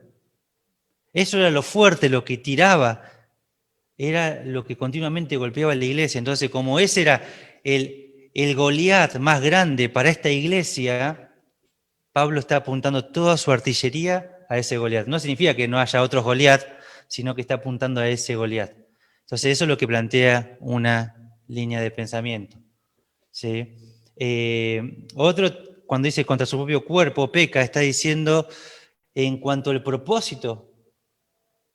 Eso era lo fuerte, lo que tiraba, era lo que continuamente golpeaba la iglesia. Entonces, como ese era el Goliat más grande para esta iglesia, Pablo está apuntando toda su artillería a ese Goliat. No significa que no haya otros Goliat, sino que está apuntando a ese Goliat. Entonces, eso es lo que plantea una línea de pensamiento. ¿Sí? Otro, cuando dice contra su propio cuerpo, peca, está diciendo en cuanto al propósito,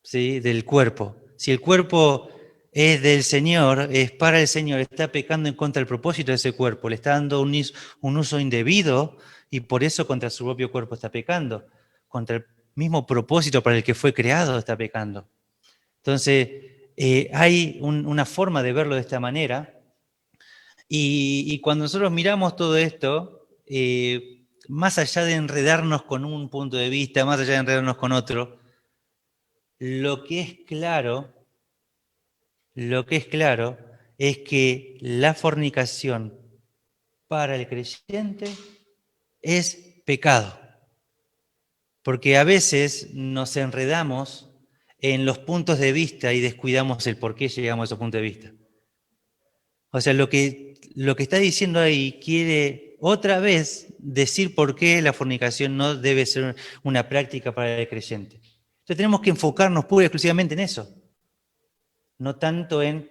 ¿sí?, del cuerpo. Si el cuerpo es del Señor, es para el Señor, está pecando en contra del propósito de ese cuerpo, le está dando un uso indebido y por eso contra su propio cuerpo está pecando. Contra el mismo propósito para el que fue creado está pecando. Entonces, hay una forma de verlo de esta manera y cuando nosotros miramos todo esto, más allá de enredarnos con un punto de vista, más allá de enredarnos con otro, lo que es claro es que la fornicación para el creyente es pecado. Porque a veces nos enredamos en los puntos de vista y descuidamos el por qué llegamos a esos puntos de vista. O sea, lo que está diciendo ahí quiere otra vez decir por qué la fornicación no debe ser una práctica para el creyente. Entonces tenemos que enfocarnos pura y exclusivamente en eso, no tanto en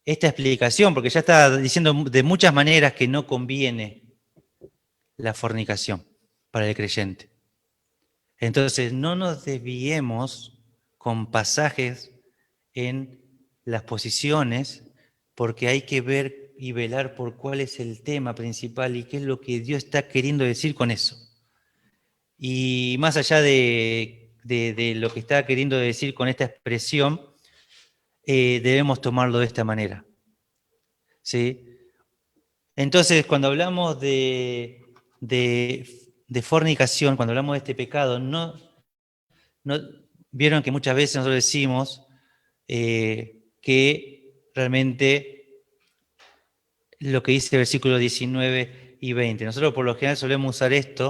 esta explicación, porque ya está diciendo de muchas maneras que no conviene la fornicación para el creyente. Entonces, no nos desviemos con pasajes en las posiciones, porque hay que ver y velar por cuál es el tema principal y qué es lo que Dios está queriendo decir con eso. Y más allá de lo que está queriendo decir con esta expresión, debemos tomarlo de esta manera. ¿Sí? Entonces, cuando hablamos de fornicación, cuando hablamos de este pecado, no vieron que muchas veces nosotros decimos que realmente lo que dice el versículo 19 y 20. Nosotros por lo general solemos usar este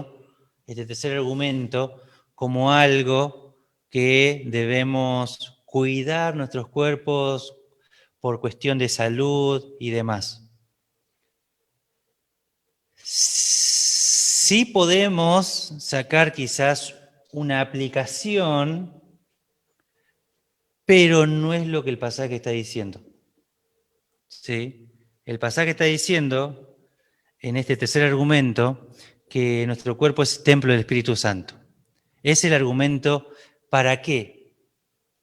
tercer argumento, como algo que debemos cuidar nuestros cuerpos por cuestión de salud y demás. Sí podemos sacar quizás una aplicación, pero no es lo que el pasaje está diciendo. ¿Sí? El pasaje está diciendo, en este tercer argumento, que nuestro cuerpo es templo del Espíritu Santo. Es el argumento ¿para qué?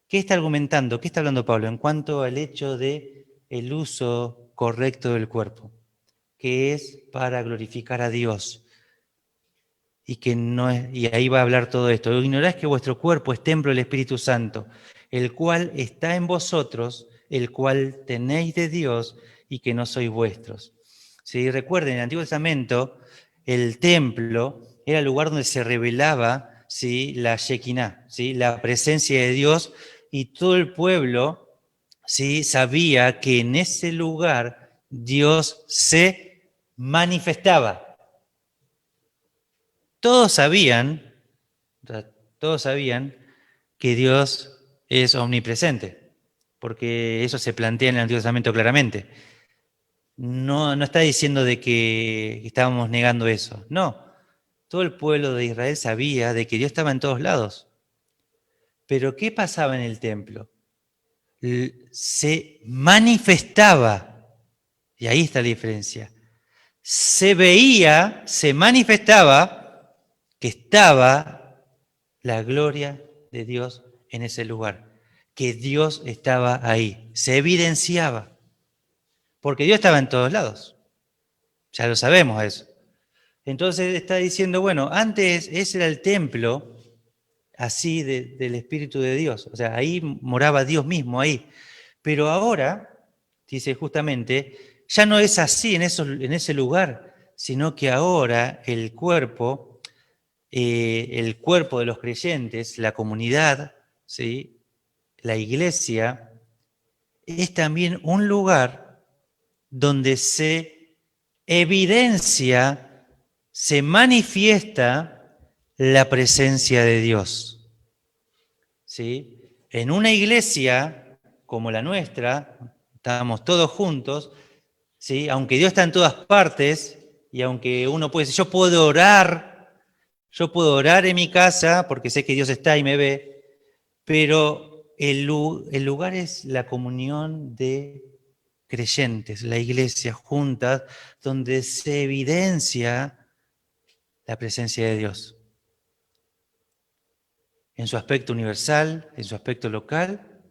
¿Qué está argumentando? ¿Qué está hablando Pablo en cuanto al hecho de el uso correcto del cuerpo? Que es para glorificar a Dios. Y que no es, y ahí va a hablar todo esto. Ignoráis que vuestro cuerpo es templo del Espíritu Santo, el cual está en vosotros, el cual tenéis de Dios y que no sois vuestros. ¿Sí? Recuerden, en el Antiguo Testamento, el templo era el lugar donde se revelaba, ¿sí?, la Shekinah, ¿sí?, la presencia de Dios, y todo el pueblo, ¿sí?, sabía que en ese lugar Dios se manifestaba. Todos sabían que Dios es omnipresente, porque eso se plantea en el Antiguo Testamento claramente. No está diciendo de que estábamos negando eso, no. Todo el pueblo de Israel sabía de que Dios estaba en todos lados. Pero ¿qué pasaba en el templo? Se manifestaba, y ahí está la diferencia. Se veía, se manifestaba que estaba la gloria de Dios en ese lugar, que Dios estaba ahí, se evidenciaba, porque Dios estaba en todos lados, ya lo sabemos eso. Entonces está diciendo, bueno, antes ese era el templo, así del Espíritu de Dios, o sea, ahí moraba Dios mismo, ahí, pero ahora, dice justamente, ya no es así en ese lugar, sino que ahora el cuerpo de los creyentes, la comunidad, ¿sí?, la iglesia, es también un lugar donde se evidencia, se manifiesta la presencia de Dios. ¿Sí? En una iglesia como la nuestra, estamos todos juntos, ¿sí? Aunque Dios está en todas partes y aunque uno puede decir, yo puedo orar en mi casa porque sé que Dios está y me ve, pero el lugar es la comunión de creyentes, la iglesia juntas, donde se evidencia la presencia de Dios en su aspecto universal, en su aspecto local,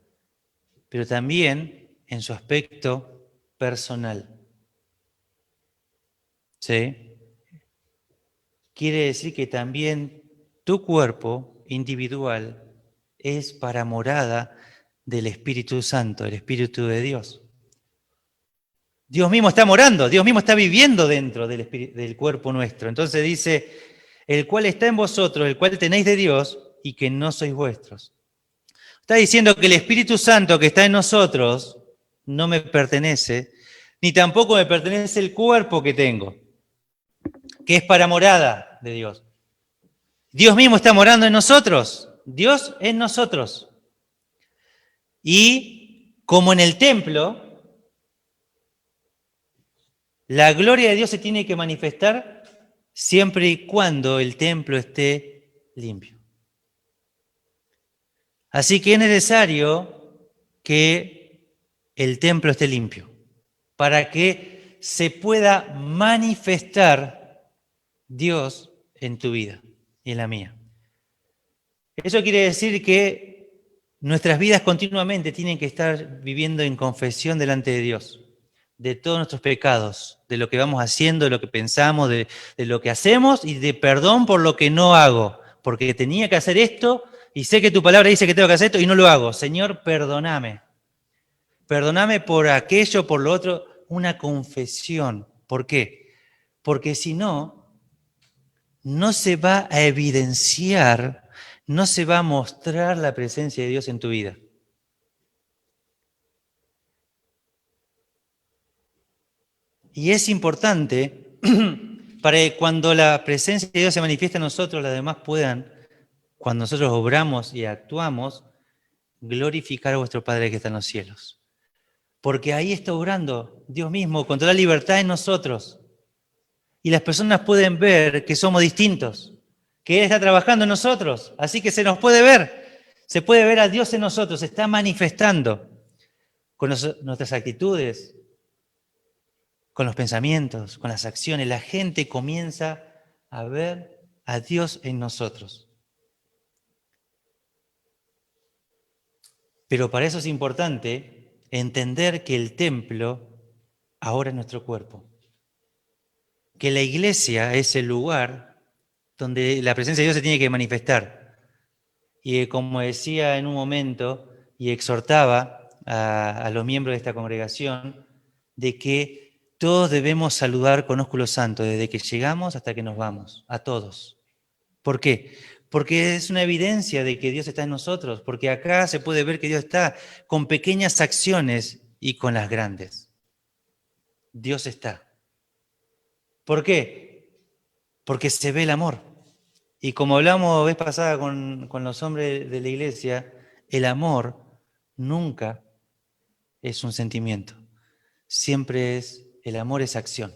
pero también en su aspecto personal. ¿Sí? Quiere decir que también tu cuerpo individual es para morada del Espíritu Santo, el Espíritu de Dios. Dios mismo está morando, Dios mismo está viviendo dentro del cuerpo nuestro. Entonces dice, el cual está en vosotros, el cual tenéis de Dios y que no sois vuestros. Está diciendo que el Espíritu Santo que está en nosotros no me pertenece, ni tampoco me pertenece el cuerpo que tengo, que es para morada de Dios. Dios mismo está morando en nosotros, Dios en nosotros. Y como en el templo, la gloria de Dios se tiene que manifestar siempre y cuando el templo esté limpio. Así que es necesario que el templo esté limpio para que se pueda manifestar Dios en tu vida y en la mía. Eso quiere decir que nuestras vidas continuamente tienen que estar viviendo en confesión delante de Dios, de todos nuestros pecados, de lo que vamos haciendo, de lo que pensamos, de lo que hacemos y de perdón por lo que no hago, porque tenía que hacer esto y sé que tu palabra dice que tengo que hacer esto y no lo hago. Señor, perdóname. Perdóname por aquello, por lo otro, una confesión. ¿Por qué? Porque si no, no se va a evidenciar, no se va a mostrar la presencia de Dios en tu vida. Y es importante para que cuando la presencia de Dios se manifieste en nosotros, las demás puedan, cuando nosotros obramos y actuamos, glorificar a vuestro Padre que está en los cielos. Porque ahí está obrando Dios mismo con toda la libertad en nosotros. Y las personas pueden ver que somos distintos, que Él está trabajando en nosotros. Así que se nos puede ver, se puede ver a Dios en nosotros, se está manifestando con nuestras actitudes, con los pensamientos, con las acciones. La gente comienza a ver a Dios en nosotros. Pero para eso es importante entender que el templo ahora es nuestro cuerpo. Que la iglesia es el lugar donde la presencia de Dios se tiene que manifestar. Y como decía en un momento, y exhortaba a los miembros de esta congregación, de que todos debemos saludar con ósculo santo, desde que llegamos hasta que nos vamos, a todos. ¿Por qué? Porque es una evidencia de que Dios está en nosotros, porque acá se puede ver que Dios está con pequeñas acciones y con las grandes. Dios está. ¿Por qué? Porque se ve el amor. Y como hablamos vez pasada con los hombres de la iglesia, el amor nunca es un sentimiento. Siempre el amor es acción.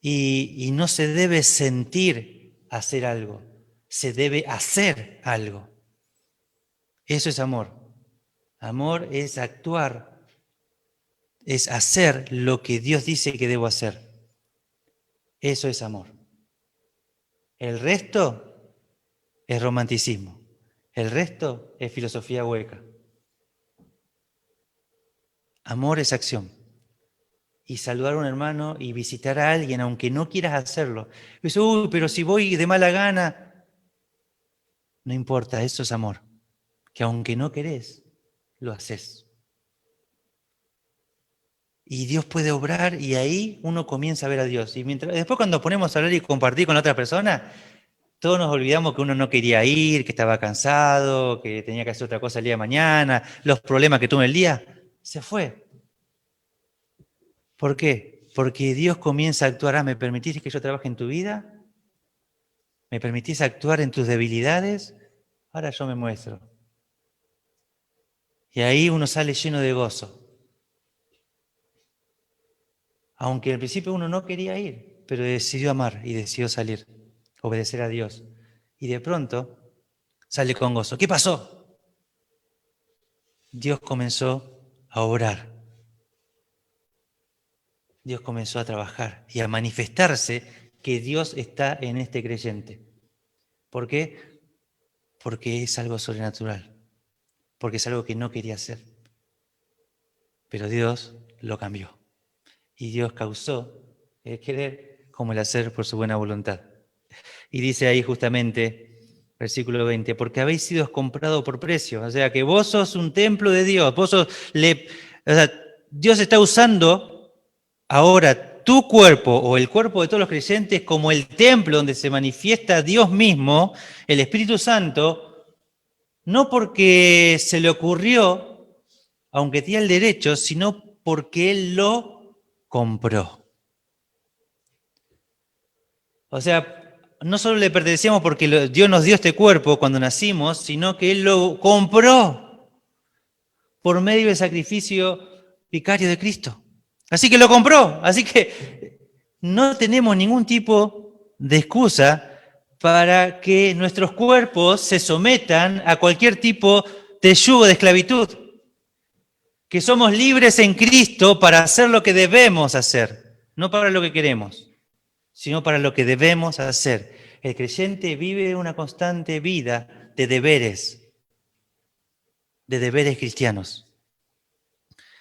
Y no se debe sentir hacer algo, se debe hacer algo. Eso es amor. Amor es actuar, es hacer lo que Dios dice que debo hacer. Eso es amor. El resto es romanticismo. El resto es filosofía hueca. Amor es acción. Y saludar a un hermano y visitar a alguien, aunque no quieras hacerlo. Y dices, uy, pero si voy de mala gana. No importa, eso es amor. Que aunque no querés, lo haces. Y Dios puede obrar y ahí uno comienza a ver a Dios. Y después cuando ponemos a hablar y compartir con la otra persona, todos nos olvidamos que uno no quería ir, que estaba cansado, que tenía que hacer otra cosa el día de mañana, los problemas que tuvo el día. Se fue. ¿Por qué? Porque Dios comienza a actuar. ¿Me permitís que yo trabaje en tu vida? ¿Me permitís actuar en tus debilidades? Ahora yo me muestro. Y ahí uno sale lleno de gozo. Aunque al principio uno no quería ir, pero decidió amar y decidió salir, obedecer a Dios. Y de pronto sale con gozo. ¿Qué pasó? Dios comenzó a obrar. Dios comenzó a trabajar y a manifestarse que Dios está en este creyente. ¿Por qué? Porque es algo sobrenatural, porque es algo que no quería hacer. Pero Dios lo cambió. Y Dios causó el querer como el hacer por su buena voluntad. Y dice ahí justamente, versículo 20, porque habéis sido comprados por precio. O sea, que vos sos un templo de Dios. O sea, Dios está usando ahora tu cuerpo o el cuerpo de todos los creyentes como el templo donde se manifiesta Dios mismo, el Espíritu Santo, no porque se le ocurrió, aunque tenía el derecho, sino porque Él lo compró. O sea, no solo le pertenecíamos porque Dios nos dio este cuerpo cuando nacimos, sino que Él lo compró por medio del sacrificio vicario de Cristo. Así que lo compró. Así que no tenemos ningún tipo de excusa para que nuestros cuerpos se sometan a cualquier tipo de yugo de esclavitud. Que somos libres en Cristo para hacer lo que debemos hacer, no para lo que queremos, sino para lo que debemos hacer. El creyente vive una constante vida de deberes cristianos.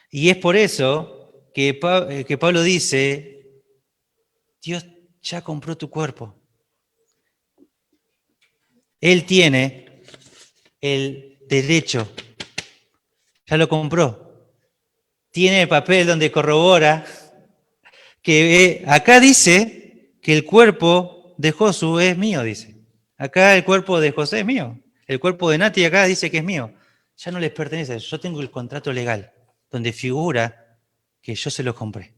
Y es por eso que Pablo dice, Dios ya compró tu cuerpo. Él tiene el derecho, ya lo compró. Tiene el papel donde corrobora que acá dice que el cuerpo de Josué es mío, dice. Acá el cuerpo de José es mío. El cuerpo de Nati acá dice que es mío. Ya no les pertenece. Yo tengo el contrato legal donde figura que yo se lo compré.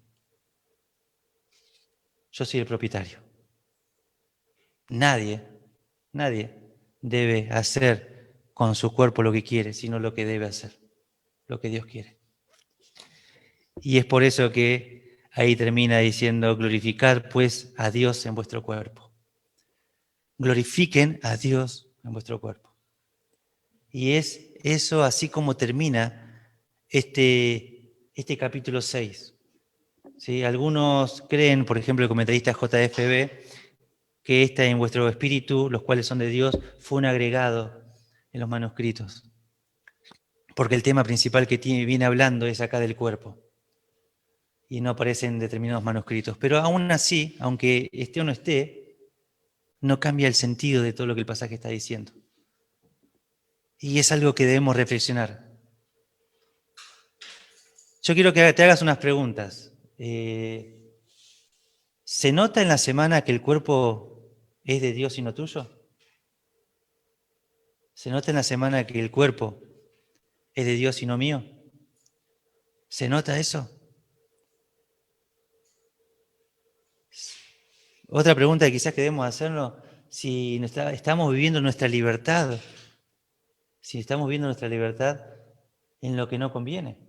Yo soy el propietario. Nadie debe hacer con su cuerpo lo que quiere, sino lo que debe hacer, lo que Dios quiere. Y es por eso que ahí termina diciendo, glorificad pues a Dios en vuestro cuerpo. Glorifiquen a Dios en vuestro cuerpo. Y es eso así como termina este capítulo 6. ¿Sí? Algunos creen, por ejemplo, el comentarista JFB, que está en vuestro espíritu, los cuales son de Dios, fue un agregado en los manuscritos. Porque el tema principal que viene hablando es acá del cuerpo. Y no aparece en determinados manuscritos. Pero aún así, aunque esté o no esté, no cambia el sentido de todo lo que el pasaje está diciendo. Y es algo que debemos reflexionar. Yo quiero que te hagas unas preguntas. ¿Se nota en la semana que el cuerpo es de Dios y no tuyo? ¿Se nota en la semana que el cuerpo es de Dios y no mío? ¿Se nota eso? Otra pregunta que quizás que debemos hacernos, si estamos viviendo nuestra libertad, si estamos viviendo nuestra libertad en lo que no conviene.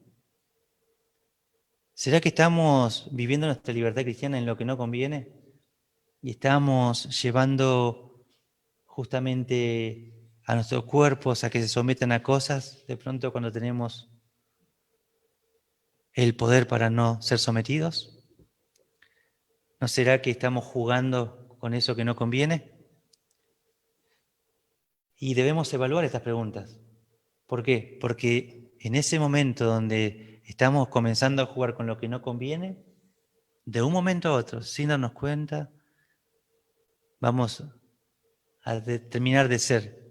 ¿Será que estamos viviendo nuestra libertad cristiana en lo que no conviene? Y estamos llevando justamente a nuestros cuerpos a que se sometan a cosas de pronto cuando tenemos el poder para no ser sometidos. ¿No será que estamos jugando con eso que no conviene? Y debemos evaluar estas preguntas. ¿Por qué? Porque en ese momento donde estamos comenzando a jugar con lo que no conviene, de un momento a otro, sin darnos cuenta, vamos a terminar de ser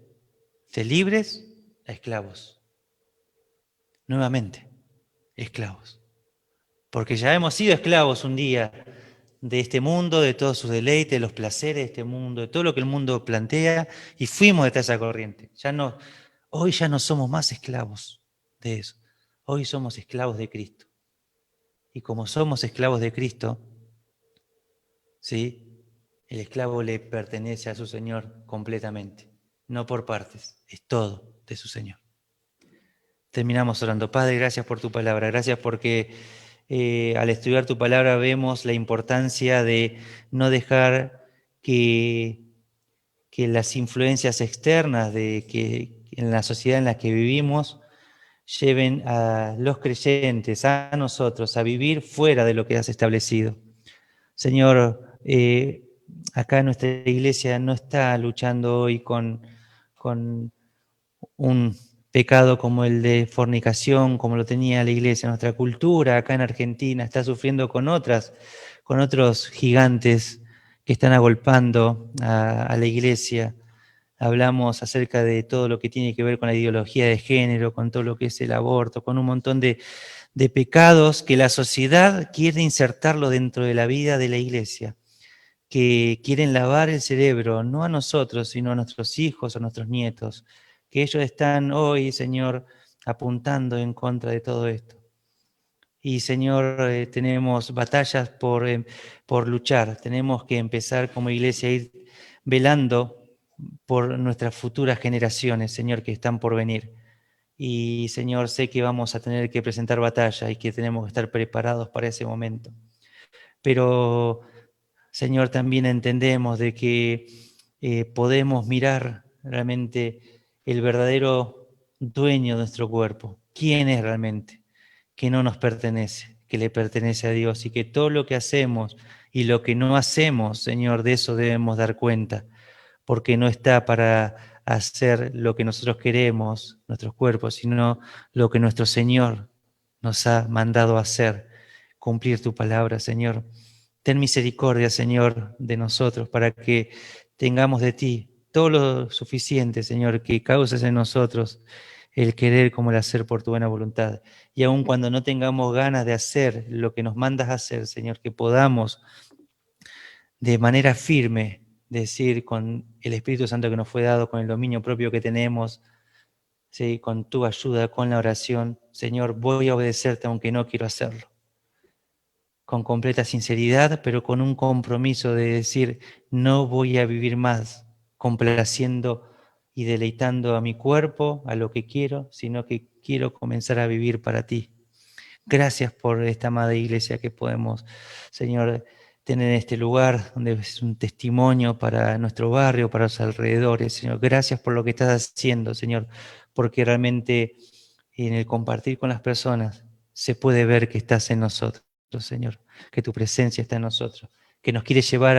de libres a esclavos. Nuevamente, esclavos. Porque ya hemos sido esclavos un día de este mundo, de todos sus deleites, de los placeres de este mundo, de todo lo que el mundo plantea, y fuimos detrás de esa corriente. Hoy ya no somos más esclavos de eso. Hoy somos esclavos de Cristo. Y como somos esclavos de Cristo, ¿sí? El esclavo le pertenece a su Señor completamente, no por partes, es todo de su Señor. Terminamos orando. Padre, gracias por tu palabra, gracias porque al estudiar tu palabra vemos la importancia de no dejar que las influencias externas de que en la sociedad en la que vivimos lleven a los creyentes, a nosotros, a vivir fuera de lo que has establecido. Señor, acá nuestra iglesia no está luchando hoy con un pecado como el de fornicación, como lo tenía la iglesia. Nuestra cultura acá en Argentina está sufriendo con otros gigantes que están agolpando a la iglesia. Hablamos acerca de todo lo que tiene que ver con la ideología de género, con todo lo que es el aborto, con un montón de pecados que la sociedad quiere insertarlo dentro de la vida de la iglesia, que quieren lavar el cerebro, no a nosotros, sino a nuestros hijos, a nuestros nietos, que ellos están hoy, Señor, apuntando en contra de todo esto. Y Señor, tenemos batallas por luchar, tenemos que empezar como iglesia a ir velando por nuestras futuras generaciones, Señor, que están por venir. Y Señor, sé que vamos a tener que presentar batalla y que tenemos que estar preparados para ese momento. Pero Señor, también entendemos de que podemos mirar realmente el verdadero dueño de nuestro cuerpo. ¿Quién es realmente? Que no nos pertenece, que le pertenece a Dios y que todo lo que hacemos y lo que no hacemos, Señor, de eso debemos dar cuenta, porque no está para hacer lo que nosotros queremos, nuestros cuerpos, sino lo que nuestro Señor nos ha mandado a hacer, cumplir tu palabra, Señor. Ten misericordia, Señor, de nosotros para que tengamos de ti todo lo suficiente, Señor, que causes en nosotros el querer como el hacer por tu buena voluntad. Y aun cuando no tengamos ganas de hacer lo que nos mandas a hacer, Señor, que podamos de manera firme decir con el Espíritu Santo que nos fue dado, con el dominio propio que tenemos, ¿sí? Con tu ayuda, con la oración, Señor, voy a obedecerte aunque no quiero hacerlo, con completa sinceridad, pero con un compromiso de decir, no voy a vivir más complaciendo y deleitando a mi cuerpo, a lo que quiero, sino que quiero comenzar a vivir para ti. Gracias por esta amada iglesia que podemos, Señor, tener en este lugar, donde es un testimonio para nuestro barrio, para los alrededores. Señor, gracias por lo que estás haciendo, Señor, porque realmente en el compartir con las personas se puede ver que estás en nosotros, Señor, que tu presencia está en nosotros, que nos quiere llevar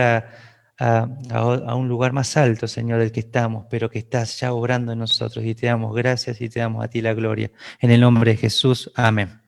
a un lugar más alto, Señor, del que estamos, pero que estás ya obrando en nosotros y te damos gracias y te damos a ti la gloria. En el nombre de Jesús, amén.